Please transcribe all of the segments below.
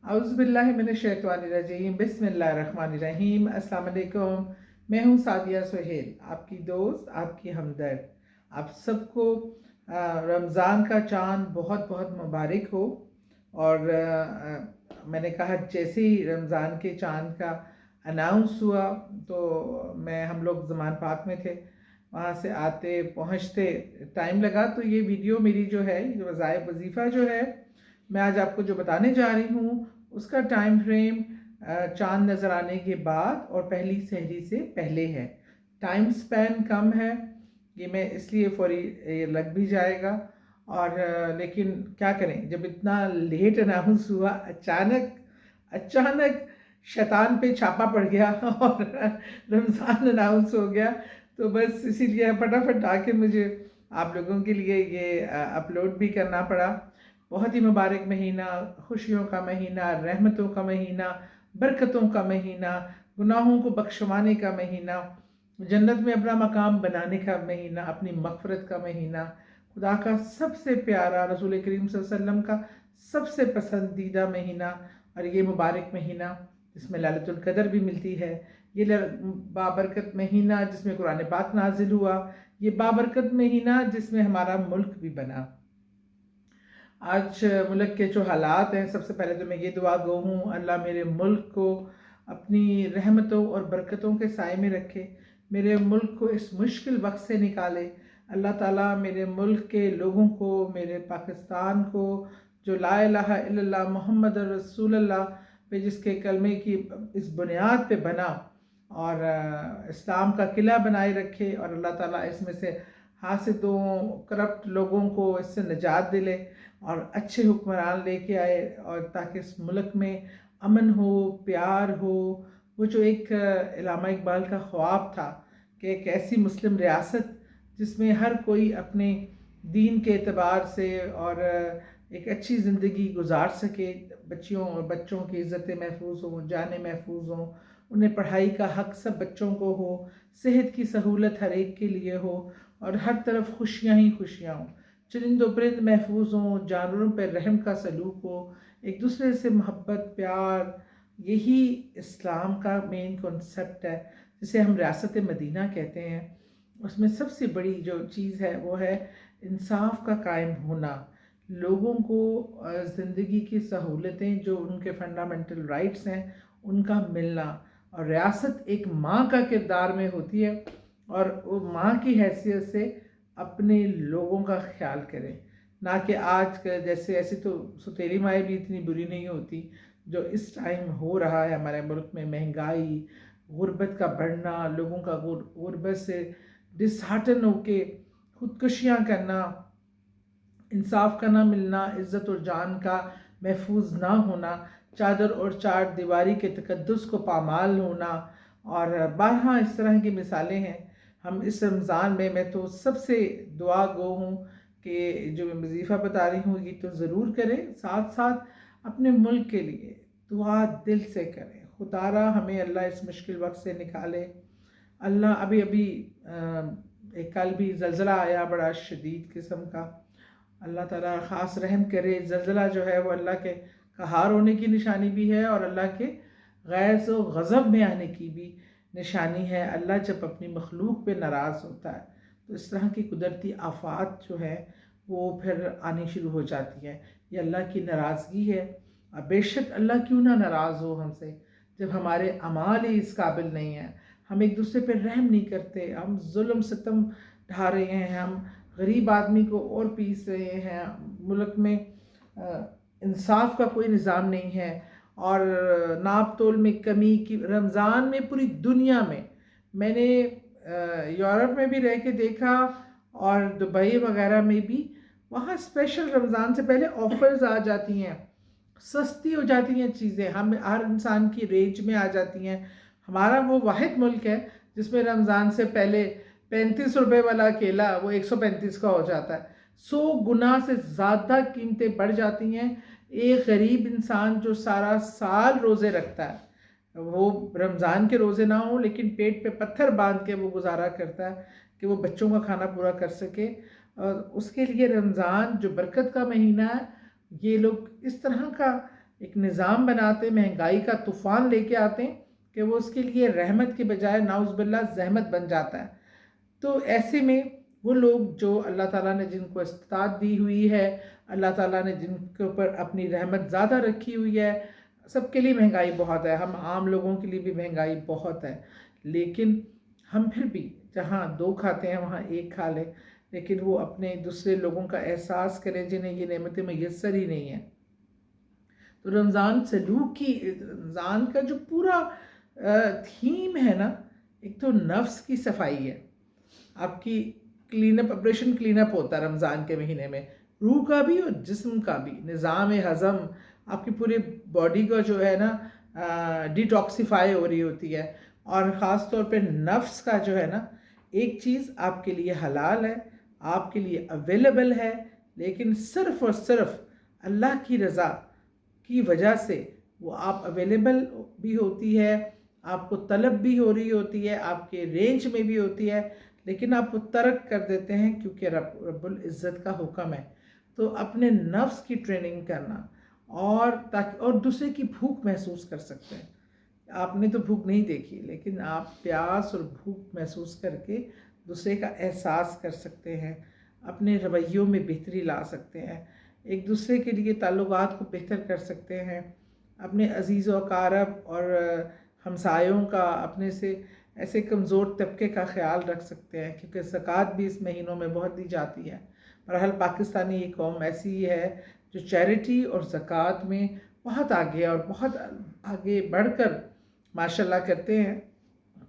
अऊज़ु बिल्लाहि मिनश्शैतानिर्रजीम बिस्मिल्लाहिर्रहमानिर्रहीम। अस्सलाम वालेकुम। मैं हूँ सादिया सुहेल, आपकी दोस्त, आपकी हमदर्द। आप सबको रमज़ान का चाँद बहुत बहुत मुबारक हो। और मैंने कहा जैसे ही रमज़ान के चाँद का अनाउंस हुआ तो हम लोग ज़मान पाक में थे, वहाँ से आते पहुँचते टाइम लगा। तो ये वीडियो मेरी जो है, ये वज़ीफ़ा जो है, मैं आज आपको जो बताने जा रही हूँ उसका टाइम फ्रेम चाँद नज़र आने के बाद और पहली सहरी से पहले है। टाइम स्पैन कम है, ये मैं इसलिए फौरी ये लग भी जाएगा। और लेकिन क्या करें, जब इतना लेट अनाउंस हुआ, अचानक अचानक शैतान पे छापा पड़ गया और रमज़ान अनाउंस हो गया। तो बस इसीलिए फटाफट आके मुझे आप लोगों के लिए ये अपलोड भी करना पड़ा। बहुत ही मुबारक महीना, खुशियों का महीना, रहमतों का महीना, बरकतों का महीना, गुनाहों को बख्शवाने का महीना, जन्नत में अपना मकाम बनाने का महीना, अपनी मग़फ़िरत का महीना, खुदा का सबसे प्यारा, रसूल करीम सल्लल्लाहु अलैहि वसल्लम का सबसे पसंदीदा महीना। और ये मुबारक महीना जिसमें लैलतुल क़द्र भी मिलती है, ये बाबरकत महीना जिसमें कुरान पाक नाजिल हुआ, ये बाबरकत महीना जिसमें हमारा मुल्क भी बना। आज मुल्क के जो हालात हैं, सबसे पहले तो मैं ये दुआ गो हूँ, अल्लाह मेरे मुल्क को अपनी रहमतों और बरकतों के साए में रखे, मेरे मुल्क को इस मुश्किल वक्त से निकाले। अल्लाह ताला मेरे मुल्क के लोगों को, मेरे पाकिस्तान को, जो ला इलाहा इल्लल्लाह मुहम्मद रसूलुल्लाह पे, जिसके कलमे की इस बुनियाद पे बना, और इस्लाम का किला बनाए रखे। और अल्लाह ताला इसमें से हासिदों, करप्ट लोगों को इससे निजात दिले और अच्छे हुक्मरान लेके आए, और ताकि इस मुल्क में अमन हो, प्यार हो। वो जो एक इल्लामा इकबाल का ख्वाब था कि एक ऐसी मुस्लिम रियासत जिसमें हर कोई अपने दीन के एतबार से और एक अच्छी ज़िंदगी गुजार सके, बच्चियों और बच्चों की इज़्ज़तें महफूज हों, जानें महफूज हों, उन्हें पढ़ाई का हक़ सब बच्चों को हो, सेहत की सहूलत हर एक के लिए हो, और हर तरफ खुशियाँ ही खुशियाँ हों, चरिंद परिंद महफूज हों, जानवरों पर रहम का सलूक हो, एक दूसरे से मोहब्बत प्यार। यही इस्लाम का मेन कॉन्सेप्ट है, जिसे हम रियासत मदीना कहते हैं। उसमें सबसे बड़ी जो चीज़ है वो है इंसाफ का कायम होना, लोगों को ज़िंदगी की सहूलतें जो उनके फंडामेंटल राइट्स हैं उनका मिलना। और रियासत एक माँ का किरदार में होती है, और वो माँ की हैसियत से अपने लोगों का ख्याल करें, ना कि आज के जैसे। ऐसी तो सौतेली माएँ भी इतनी बुरी नहीं होती जो इस टाइम हो रहा है हमारे मुल्क में। महंगाई, गुर्बत का बढ़ना, लोगों का गुर्बत से डिसहार्टन होके खुदकुशियाँ करना, इंसाफ का ना मिलना, इज़्ज़त और जान का महफूज ना होना, चादर और चार दीवारी के तकद्दुस को पामाल होना, और बारहा इस तरह की मिसालें हैं। हम इस रमज़ान में, मैं तो सबसे दुआ गो हूँ कि जो मैं वज़ीफ़ा बता रही हूँ ये तो ज़रूर करें, साथ साथ अपने मुल्क के लिए दुआ दिल से करें। खुदारा हमें अल्लाह इस मुश्किल वक्त से निकाले। अल्लाह अभी अभी एक कल भी ज़लज़ला आया बड़ा शदीद किस्म का, अल्लाह ताला ख़ास रहम करे। ज़लज़ला जो है वो अल्लाह के क़हार होने की निशानी भी है, और अल्लाह के गैज़ व ग़ज़ब में आने की भी निशानी है। अल्लाह जब अपनी मखलूक पे नाराज़ होता है तो इस तरह की कुदरती आफ़ात जो है वो फिर आनी शुरू हो जाती है। ये अल्लाह की नाराज़गी है। अब बेशक अल्लाह क्यों ना नाराज़ हो हमसे, जब हमारे अमाल ही इस काबिल नहीं है। हम एक दूसरे पर रहम नहीं करते, हम जुल्म सितम ढा रहे हैं, हम गरीब आदमी को और पीस रहे हैं, मुल्क में इंसाफ का कोई निज़ाम नहीं है, और नाप तोल में कमी की। रमज़ान में पूरी दुनिया में, मैंने यूरोप में भी रह के देखा और दुबई वगैरह में भी, वहाँ स्पेशल रमज़ान से पहले ऑफ़र्स आ जाती हैं, सस्ती हो जाती हैं चीज़ें, हम हर इंसान की रेंज में आ जाती हैं। हमारा वो वाहिद मुल्क है जिसमें रमज़ान से पहले 35 रुपये वाला केला वो 135 का हो जाता है। 100 गुना से ज़्यादा कीमतें बढ़ जाती हैं। एक गरीब इंसान जो सारा साल रोज़े रखता है, वो रमज़ान के रोज़े ना हो लेकिन पेट पे पत्थर बांध के वो गुजारा करता है कि वो बच्चों का खाना पूरा कर सके, और उसके लिए रमज़ान जो बरकत का महीना है, ये लोग इस तरह का ایک نظام بناتے، مہنگائی کا طوفان لے کے آتے ہیں کہ وہ اس کے لیے رحمت کے بجائے نعوذ باللہ زحمت بن جاتا ہے۔ تو ایسے میں وہ لوگ جو اللہ تعالیٰ نے جن کو استطاعت دی ہوئی ہے، اللہ تعالیٰ نے جن کے اوپر اپنی رحمت زیادہ رکھی ہوئی ہے، سب کے لیے مہنگائی بہت ہے، ہم عام لوگوں کے لیے بھی مہنگائی بہت ہے، لیکن ہم پھر بھی جہاں 2 کھاتے ہیں وہاں 1 کھا لیں، لیکن وہ اپنے دوسرے لوگوں کا احساس کریں جنہیں یہ نعمتیں میسر ہی نہیں ہیں۔ تو رمضان سلوک کی، رمضان کا جو پورا تھیم ہے نا، ایک تو نفس کی صفائی ہے، آپ کی clean up, operation clean up ہوتا ہے رمضان کے مہینے میں، روح کا بھی اور جسم کا بھی، نظام ہضم، آپ کی پورے باڈی کا جو ہے نا ڈیٹاکسیفائی ہو رہی ہوتی ہے، اور خاص طور پہ نفس کا جو ہے نا، ایک چیز آپ کے لیے حلال ہے، آپ کے لیے اویلیبل ہے، لیکن صرف اور صرف اللہ کی رضا کی وجہ سے وہ آپ اویلیبل بھی ہوتی ہے، آپ کو طلب بھی ہو رہی ہوتی ہے، آپ کے رینج میں بھی ہوتی ہے، لیکن آپ وہ ترک کر دیتے ہیں کیونکہ رب العزت کا حکم ہے۔ تو اپنے نفس کی ٹریننگ کرنا، اور دوسرے کی بھوک محسوس کر سکتے ہیں۔ آپ نے تو بھوک نہیں دیکھی، لیکن آپ پیاس اور بھوک محسوس کر کے دوسرے کا احساس کر سکتے ہیں، اپنے رویوں میں بہتری لا سکتے ہیں، ایک دوسرے کے لیے تعلقات کو بہتر کر سکتے ہیں، اپنے عزیز و اقارب اور ہمسایوں کا، اپنے سے ایسے کمزور طبقے کا خیال رکھ سکتے ہیں، کیونکہ زکوٰۃ بھی اس مہینوں میں بہت دی جاتی ہے۔ بہرحال پاکستانی یہ قوم ایسی ہے جو چیریٹی اور زکوٰۃ میں بہت آگے اور بہت آگے بڑھ کر ماشاءاللہ کرتے ہیں۔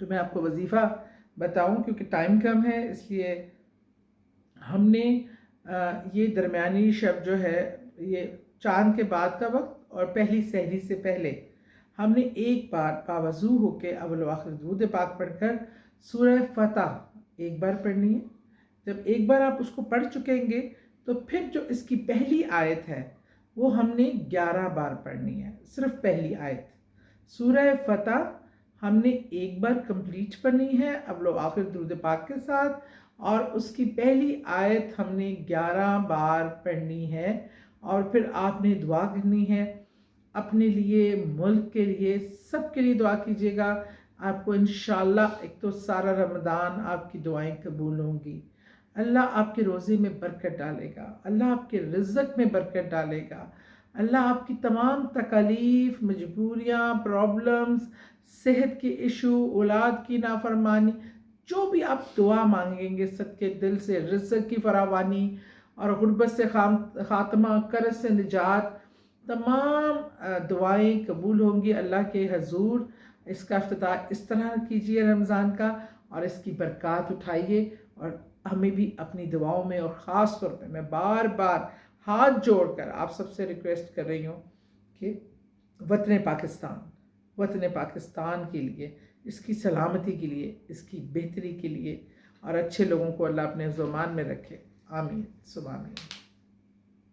تو میں آپ کو وظیفہ بتاؤں کیونکہ ٹائم کم ہے، اس لیے ہم نے یہ درمیانی شب جو ہے، یہ چاند کے بعد کا وقت اور پہلی سحری سے پہلے ہم نے ایک بار باوضو ہو کے اول و آخر درود پاک پڑھ کر سورہ فتح ایک بار پڑھنی ہے۔ جب ایک بار آپ اس کو پڑھ چکیں گے تو پھر جو اس کی پہلی آیت ہے وہ ہم نے 11 بار پڑھنی ہے، صرف پہلی آیت سورہ فتح ہم نے ایک بار کمپلیٹ پڑھنی ہے اول و آخر درود پاک کے ساتھ، اور اس کی پہلی آیت ہم نے 11 بار پڑھنی ہے، اور پھر آپ نے دعا کرنی ہے اپنے لیے، ملک کے لیے، سب کے لیے دعا کیجیے گا۔ آپ کو انشاءاللہ ایک تو سارا رمضان آپ کی دعائیں قبول ہوں گی، اللہ آپ کے روزے میں برکت ڈالے گا، اللہ آپ کے رزق میں برکت ڈالے گا، اللہ آپ کی تمام تکالیف، مجبوریاں، پرابلمز، صحت کے ایشو، اولاد کی نافرمانی، جو بھی آپ دعا مانگیں گے صدقے دل سے، رزق کی فراوانی اور غربت سے خاتمہ، قرض سے نجات، تمام دعائیں قبول ہوں گی اللہ کے حضور۔ اس کا افتتاح اس طرح کیجئے رمضان کا، اور اس کی برکات اٹھائیے، اور ہمیں بھی اپنی دعاؤں میں، اور خاص طور پہ میں بار بار ہاتھ جوڑ کر آپ سب سے ریکویسٹ کر رہی ہوں کہ وطن پاکستان کے لیے، اس کی سلامتی کے لیے، اس کی بہتری کے لیے، اور اچھے لوگوں کو اللہ اپنے زمان میں رکھے۔ آمین، سبحان اللہ۔